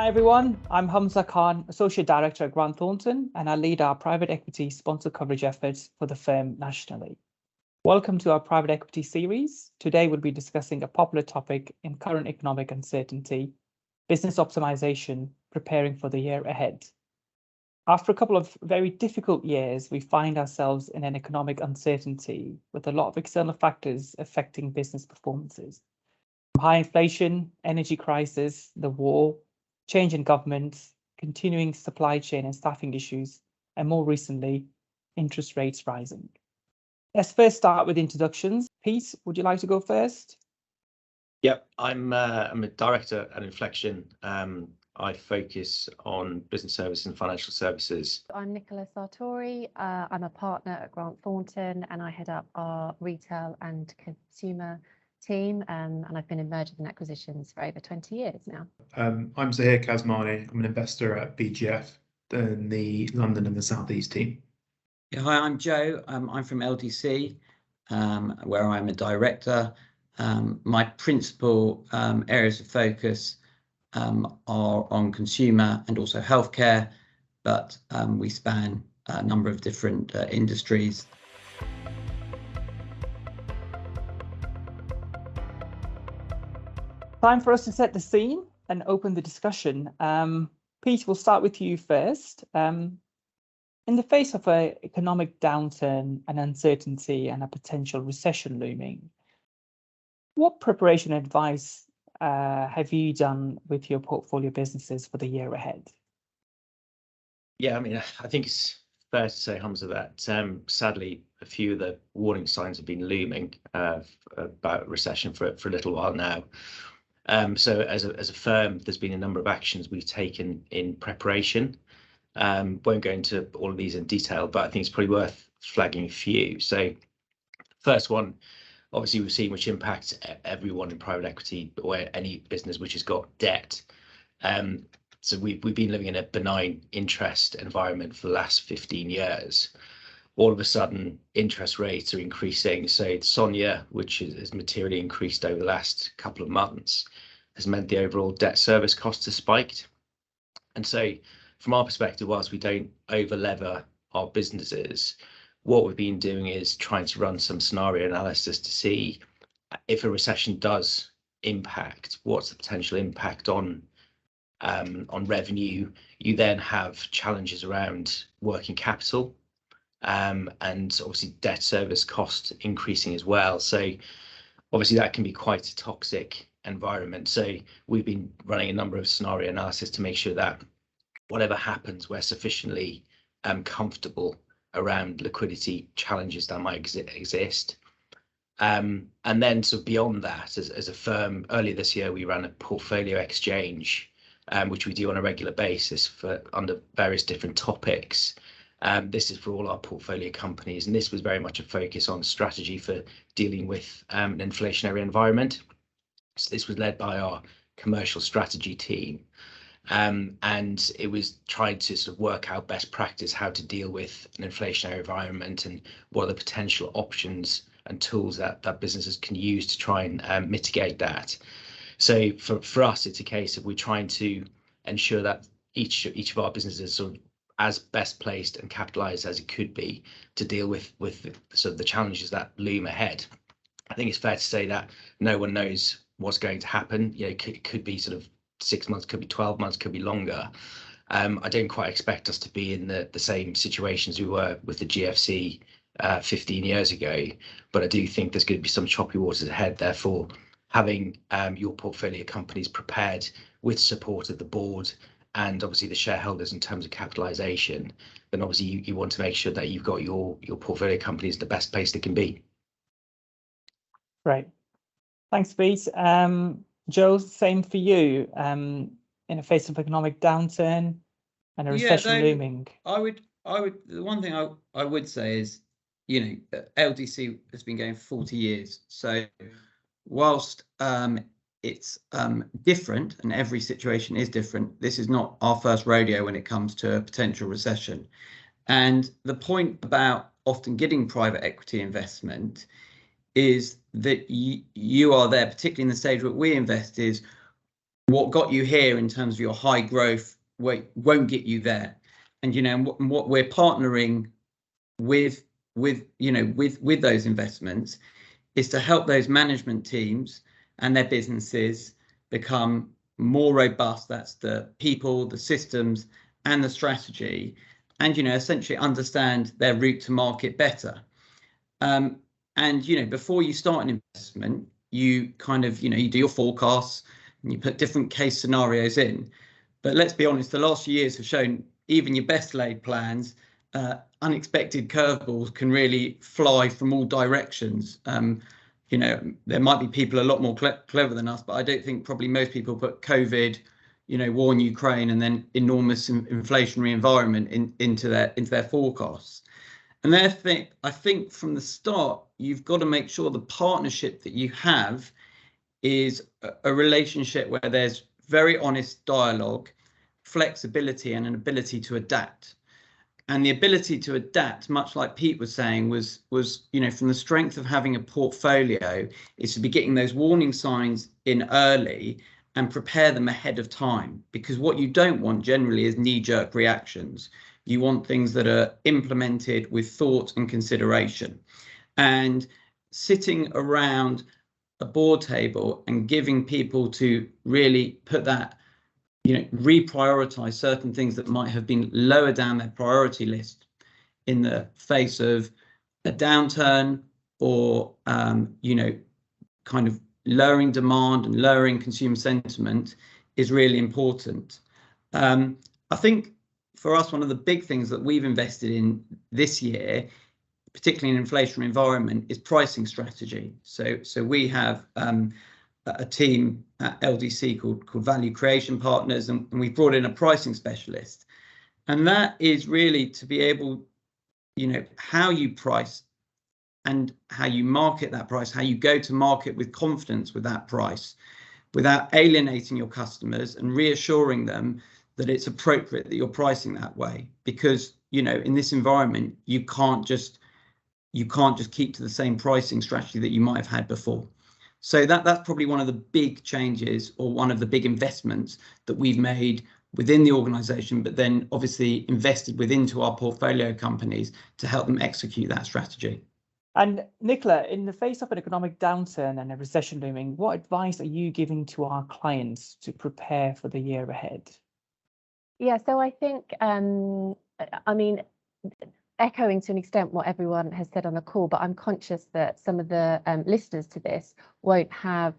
Hi everyone, I'm Hamza Khan, Associate Director at Grant Thornton, and I lead our private equity sponsor coverage efforts for the firm nationally. Welcome to our private equity series. Today we'll be discussing a popular topic in current economic uncertainty, business optimization, preparing for the year ahead. After a couple of very difficult years, we find ourselves in an economic uncertainty with a lot of external factors affecting business performances. From high inflation, energy crisis, the war, change in government, continuing supply chain and staffing issues, and more recently, interest rates rising. Let's first start with introductions. Pete, would you like to go first? Yep, I'm a director at Inflection. I focus on business services and financial services. I'm Nicola Sartori. I'm a partner at Grant Thornton and I head up our retail and consumer team, and I've been in mergers and acquisitions for over 20 years now. I'm Zahir Kazmani. I'm an investor at BGF in the London and the South East team. Yeah, hi, I'm Joe. I'm from LDC, where I'm a director. My principal areas of focus are on consumer and also healthcare, but we span a number of different industries. Time for us to set the scene and open the discussion. Pete, we'll start with you first. In the face of an economic downturn, an uncertainty, and a potential recession looming, what preparation advice have you done with your portfolio businesses for the year ahead? Yeah, I mean, I think it's fair to say, Hamza, that sadly, a few of the warning signs have been looming about recession for a little while now. So as a firm, there's been a number of actions we've taken in preparation. Won't go into all of these in detail, but I think it's probably worth flagging a few. So first one, obviously we've seen which impacts everyone in private equity or any business which has got debt. So we've been living in a benign interest environment for the last 15 years. All of a sudden, interest rates are increasing. So SONIA, which has materially increased over the last couple of months, has meant the overall debt service costs have spiked. And so from our perspective, whilst we don't over-lever our businesses, what we've been doing is trying to run some scenario analysis to see if a recession does impact, what's the potential impact on revenue. You then have challenges around working capital, and obviously debt service cost increasing as well. So obviously that can be quite a toxic environment. So we've been running a number of scenario analysis to make sure that whatever happens, we're sufficiently comfortable around liquidity challenges that might exist. And then so beyond that, as a firm, earlier this year, we ran a portfolio exchange, which we do on a regular basis under various different topics. This is for all our portfolio companies, and this was very much a focus on strategy for dealing with an inflationary environment. So this was led by our commercial strategy team, and it was trying to sort of work out best practice, how to deal with an inflationary environment and what are the potential options and tools that businesses can use to try and mitigate that. So for us, it's a case of we're trying to ensure that each of our businesses is sort of as best placed and capitalized as it could be to deal with sort of the challenges that loom ahead. I think it's fair to say that no one knows what's going to happen. You know, it could be sort of 6 months, could be 12 months, could be longer. I don't quite expect us to be in the same situations we were with the GFC 15 years ago, but I do think there's going to be some choppy waters ahead. Therefore, having your portfolio companies prepared with support of the board and obviously the shareholders in terms of capitalization, then obviously you want to make sure that you've got your portfolio companies the best place they can be. Great. Thanks, Pete. Joe, same for you. In the face of economic downturn and a recession looming. I would. The one thing I would say is, you know, LDC has been going for 40 years. So whilst it's different and every situation is different, this is not our first rodeo when it comes to a potential recession. And the point about often getting private equity investment is that you are there, particularly in the stage where we invest, is what got you here in terms of your high growth won't get you there. And, you know, and what we're partnering with those investments is to help those management teams and their businesses become more robust. That's the people, the systems, and the strategy, and, you know, essentially understand their route to market better. And, you know, before you start an investment, you kind of, you know, you do your forecasts and you put different case scenarios in. But let's be honest, the last few years have shown even your best laid plans, unexpected curveballs can really fly from all directions. You know, there might be people a lot more clever than us, but I don't think probably most people put COVID, you know, war in Ukraine, and then enormous inflationary environment into their forecasts. And therefore, I think from the start, you've got to make sure the partnership that you have is a relationship where there's very honest dialogue, flexibility, and an ability to adapt. And the ability to adapt, much like Pete was saying, was you know, from the strength of having a portfolio, is to be getting those warning signs in early and prepare them ahead of time. Because what you don't want generally is knee-jerk reactions. You want things that are implemented with thought and consideration. And sitting around a board table and giving people to really put that, you know, reprioritize certain things that might have been lower down their priority list in the face of a downturn or, you know, kind of lowering demand and lowering consumer sentiment is really important. I think for us, one of the big things that we've invested in this year, particularly in an inflationary environment, is pricing strategy. So we have a team at LDC called Value Creation Partners, and we brought in a pricing specialist. And that is really to be able, you know, how you price and how you market that price, how you go to market with confidence with that price, without alienating your customers and reassuring them that it's appropriate that you're pricing that way. Because, you know, in this environment, you can't just keep to the same pricing strategy that you might have had before. So that's probably one of the big changes, or one of the big investments that we've made within the organization, but then obviously invested into our portfolio companies to help them execute that strategy. And Nicola, in the face of an economic downturn and a recession looming, what advice are you giving to our clients to prepare for the year ahead? Yeah, so I think, I mean, echoing to an extent what everyone has said on the call, but I'm conscious that some of the listeners to this won't have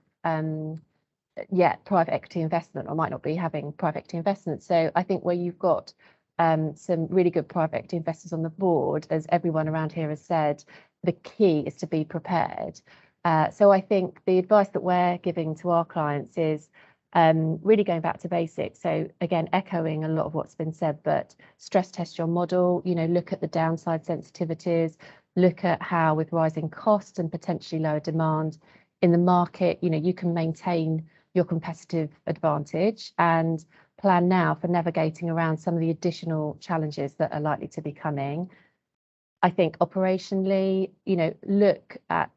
yet private equity investment, or might not be having private equity investment. So I think where you've got some really good private equity investors on the board, as everyone around here has said, the key is to be prepared. So I think the advice that we're giving to our clients is really going back to basics. So again, echoing a lot of what's been said, but stress test your model, you know, look at the downside sensitivities, look at how with rising costs and potentially lower demand in the market, you know, you can maintain your competitive advantage, and plan now for navigating around some of the additional challenges that are likely to be coming. I think operationally, you know, look at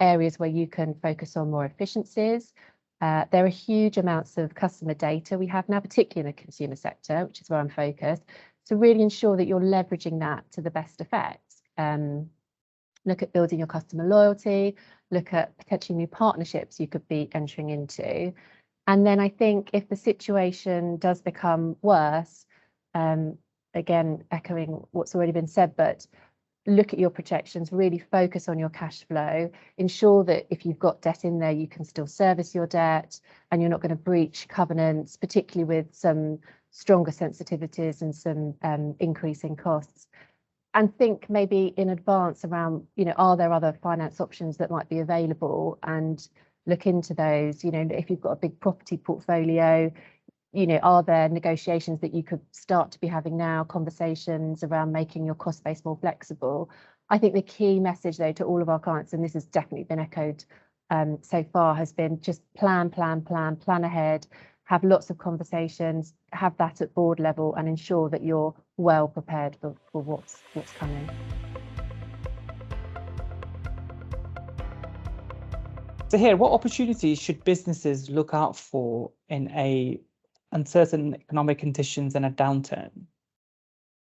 areas where you can focus on more efficiencies. There are huge amounts of customer data we have now, particularly in the consumer sector, which is where I'm focused. So really ensure that you're leveraging that to the best effect. Look at building your customer loyalty, look at potentially new partnerships you could be entering into. And then I think if the situation does become worse, again, echoing what's already been said, but look at your projections, really focus on your cash flow, ensure that if you've got debt in there, you can still service your debt and you're not going to breach covenants, particularly with some stronger sensitivities and some increasing costs. And think maybe in advance around, you know, are there other finance options that might be available, and look into those. You know, if you've got a big property portfolio, you know, are there negotiations that you could start to be having now, conversations around making your cost base more flexible? I think the key message, though, to all of our clients, and this has definitely been echoed so far, has been just plan ahead, have lots of conversations, have that at board level, and ensure that you're well prepared for what's coming. Zahir, what opportunities should businesses look out for in a uncertain economic conditions and a downturn?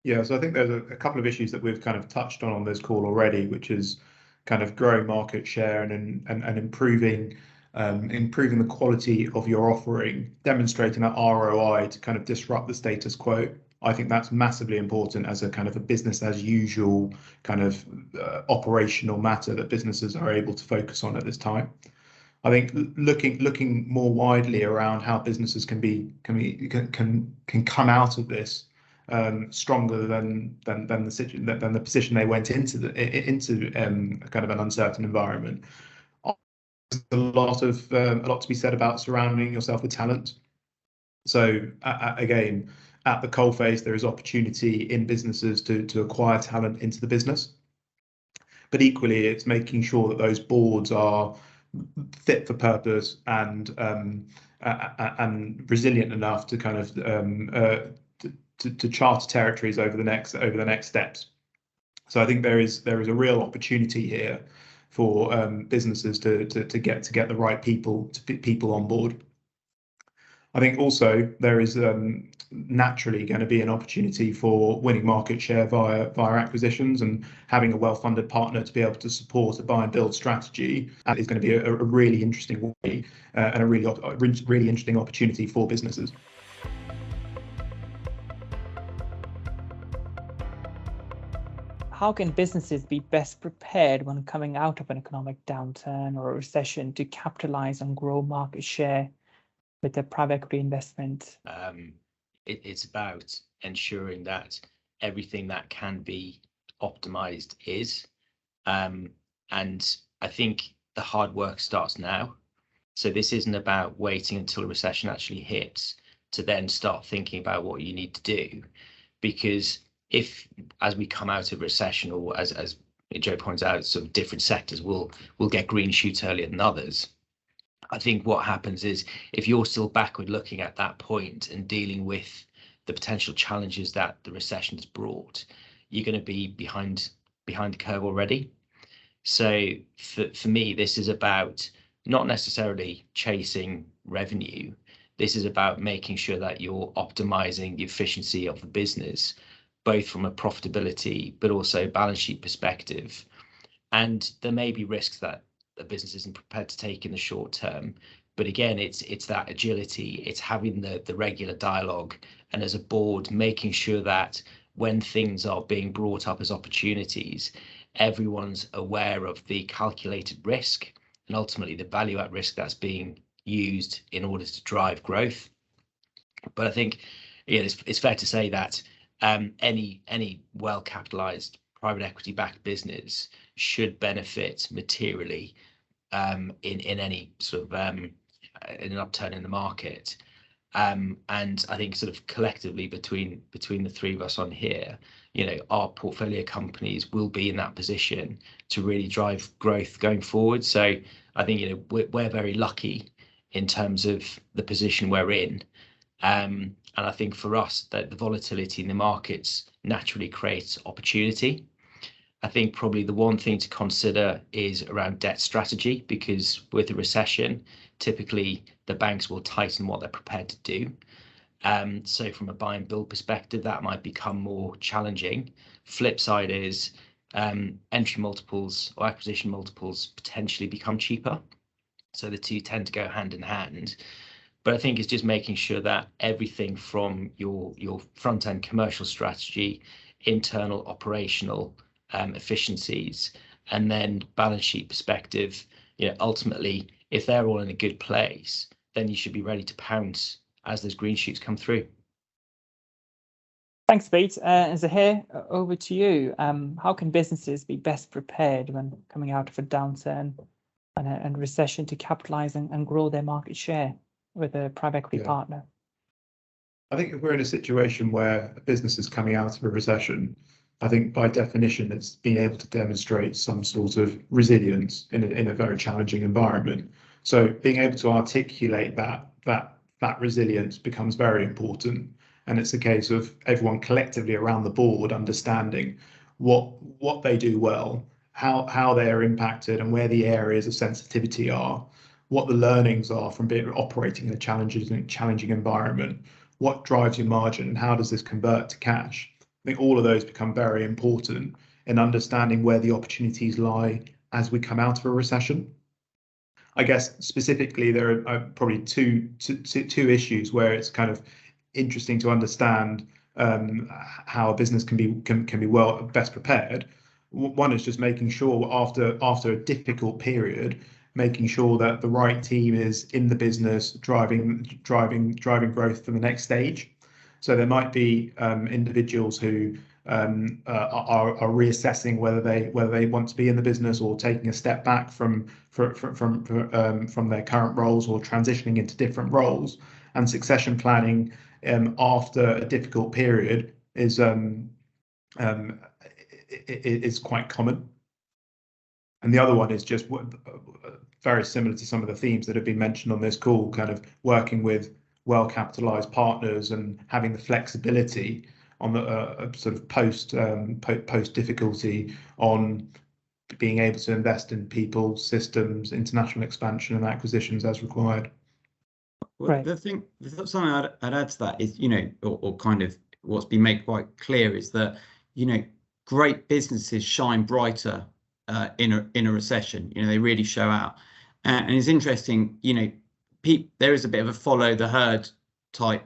Yeah, so I think there's a couple of issues that we've kind of touched on this call already, which is kind of growing market share and improving the quality of your offering, demonstrating that ROI to kind of disrupt the status quo. I think that's massively important as a kind of a business as usual kind of operational matter that businesses are able to focus on at this time. I think looking more widely around how businesses can come out of this stronger than the position they went into kind of an uncertain environment. There's a lot to be said about surrounding yourself with talent. So again, at the coalface, there is opportunity in businesses to acquire talent into the business. But equally, it's making sure that those boards are fit for purpose and resilient enough to kind of to charter territories over the next steps. So I think there is a real opportunity here for businesses to get the right people on board. I think also there is naturally going to be an opportunity for winning market share via acquisitions, and having a well-funded partner to be able to support a buy and build strategy is going to be a really interesting way and a really interesting opportunity for businesses. How can businesses be best prepared when coming out of an economic downturn or a recession to capitalize and grow market share with their private equity investment? It's about ensuring that everything that can be optimized is. And I think the hard work starts now. So this isn't about waiting until a recession actually hits to then start thinking about what you need to do. Because if, as we come out of recession, or as Joe points out, sort of different sectors will get green shoots earlier than others. I think what happens is, if you're still backward looking at that point and dealing with the potential challenges that the recession has brought, you're going to be behind the curve already. So for me, this is about not necessarily chasing revenue. This is about making sure that you're optimizing the efficiency of the business, both from a profitability but also balance sheet perspective. And there may be risks that the business isn't prepared to take in the short term, but again, it's that agility, it's having the regular dialogue, and as a board making sure that when things are being brought up as opportunities, everyone's aware of the calculated risk and ultimately the value at risk that's being used in order to drive growth. But I think it's fair to say that any well-capitalized private equity-backed business should benefit materially in any sort of in an upturn in the market. And I think sort of collectively between the three of us on here, our portfolio companies will be in that position to really drive growth going forward. So I think we're very lucky in terms of the position we're in. And I think for us that the volatility in the markets naturally creates opportunity. I think probably the one thing to consider is around debt strategy, because with a recession, typically the banks will tighten what they're prepared to do. So from a buy and build perspective, that might become more challenging. Flip side is entry multiples or acquisition multiples potentially become cheaper. So the two tend to go hand in hand. But I think it's just making sure that everything from your front end commercial strategy, internal operational efficiencies, and then balance sheet perspective, ultimately, if they're all in a good place, then you should be ready to pounce as those green shoots come through. Thanks, Pete. Zahir, over to you. How can businesses be best prepared when coming out of a downturn and recession to capitalize and grow their market share with a private equity partner? I think if we're in a situation where a business is coming out of a recession, I think by definition it's being able to demonstrate some sort of resilience in a very challenging environment. So being able to articulate that resilience becomes very important, and it's a case of everyone collectively around the board understanding what they do well how they are impacted and where the areas of sensitivity are, what the learnings are from operating in a challenging environment, what drives your margin, and how does this convert to cash. I think all of those become very important in understanding where the opportunities lie as we come out of a recession. I guess specifically there are probably two issues where it's kind of interesting to understand how a business can be well best prepared. One is just making sure after a difficult period, making sure that the right team is in the business driving growth for the next stage. So there might be individuals who are reassessing whether they want to be in the business or taking a step back from their current roles or transitioning into different roles. And succession planning after a difficult period is quite common. And the other one is just very similar to some of the themes that have been mentioned on this call, kind of working with well-capitalized partners and having the flexibility on the sort of post difficulty on being able to invest in people, systems, international expansion and acquisitions as required. Well, Right. something I'd add to that is, or kind of what's been made quite clear is that, great businesses shine brighter in a recession. They really show out, and it's interesting. There is a bit of a follow the herd type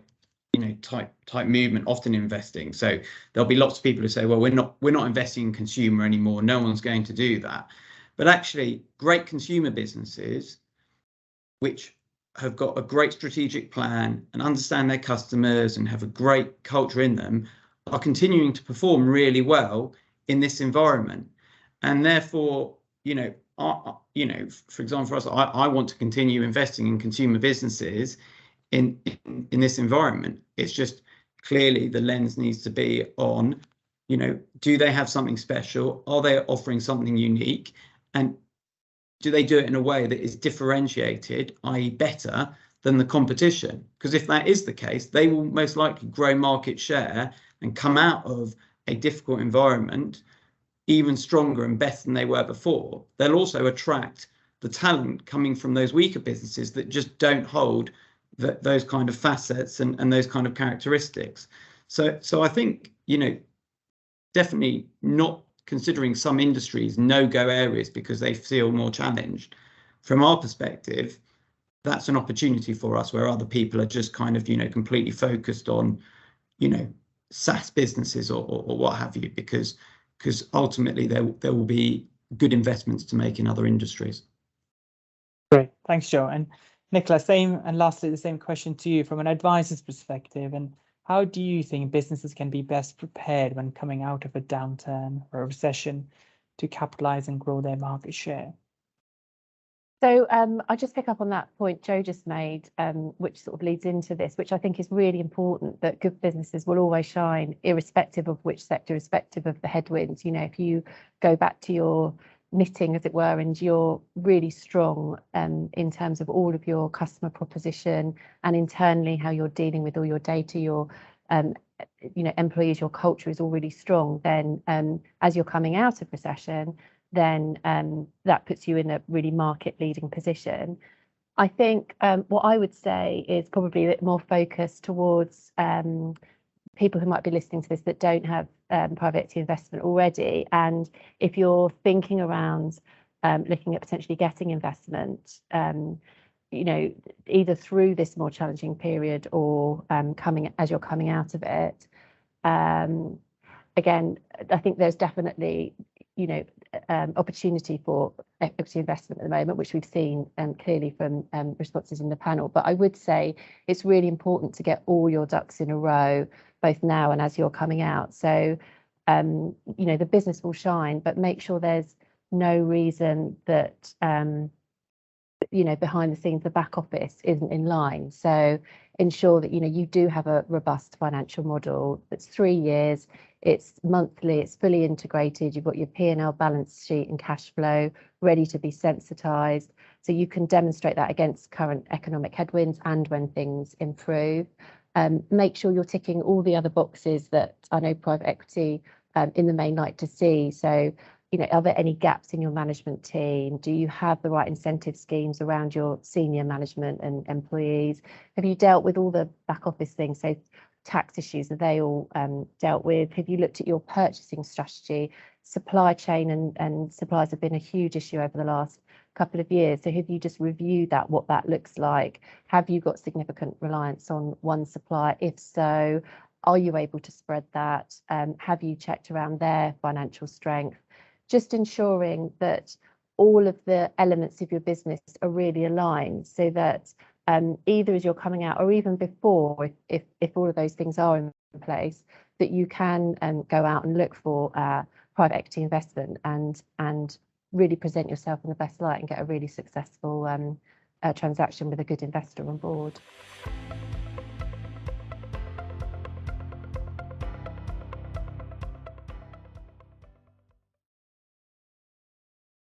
movement often in investing. So there'll be lots of people who say, well, we're not investing in consumer anymore. No one's going to do that. But actually, great consumer businesses, which have got a great strategic plan and understand their customers and have a great culture in them, are continuing to perform really well in this environment. And therefore, for example, for us, I want to continue investing in consumer businesses in this environment. It's just clearly the lens needs to be on, do they have something special? Are they offering something unique? And do they do it in a way that is differentiated, i.e. better than the competition? Because if that is the case, they will most likely grow market share and come out of a difficult environment even stronger and better than they were before. They'll also attract the talent coming from those weaker businesses that just don't hold those kind of facets and those kind of characteristics. So I think, definitely not considering some industries no-go areas because they feel more challenged. From our perspective, that's an opportunity for us where other people are just kind of, completely focused on, SaaS businesses or what have you, because ultimately there will be good investments to make in other industries. Great, thanks, Joe. And Nicola, lastly, the same question to you from an advisor's perspective. And how do you think businesses can be best prepared when coming out of a downturn or a recession to capitalize and grow their market share? So I'll just pick up on that point Joe just made, which sort of leads into this, which I think is really important, that good businesses will always shine irrespective of which sector, irrespective of the headwinds. If you go back to your knitting, as it were, and you're really strong in terms of all of your customer proposition and internally how you're dealing with all your data, your employees, your culture is all really strong, then as you're coming out of recession, then that puts you in a really market leading position. I think what I would say is probably a bit more focused towards people who might be listening to this that don't have private equity investment already. And if you're thinking around looking at potentially getting investment, either through this more challenging period or as you're coming out of it, again, I think there's definitely opportunity for equity investment at the moment, which we've seen clearly from responses in the panel. But I would say it's really important to get all your ducks in a row, both now and as you're coming out. So, the business will shine, but make sure there's no reason that, behind the scenes, the back office isn't in line. So ensure that, you do have a robust financial model that's 3 years, it's monthly, it's fully integrated, you've got your P&L, balance sheet and cash flow ready to be sensitized. So you can demonstrate that against current economic headwinds and when things improve. Make sure you're ticking all the other boxes that I know private equity in the main like to see. So are there any gaps in your management team? Do you have the right incentive schemes around your senior management and employees? Have you dealt with all the back office things? So tax issues, are they all dealt with? Have you looked at your purchasing strategy? Supply chain and supplies have been a huge issue over the last couple of years. So have you just reviewed that, what that looks like? Have you got significant reliance on one supplier? If so, are you able to spread that? Have you checked around their financial strength? Just ensuring that all of the elements of your business are really aligned, so that either as you're coming out or even before, if all of those things are in place, that you can go out and look for private equity investment and really present yourself in the best light and get a really successful transaction with a good investor on board.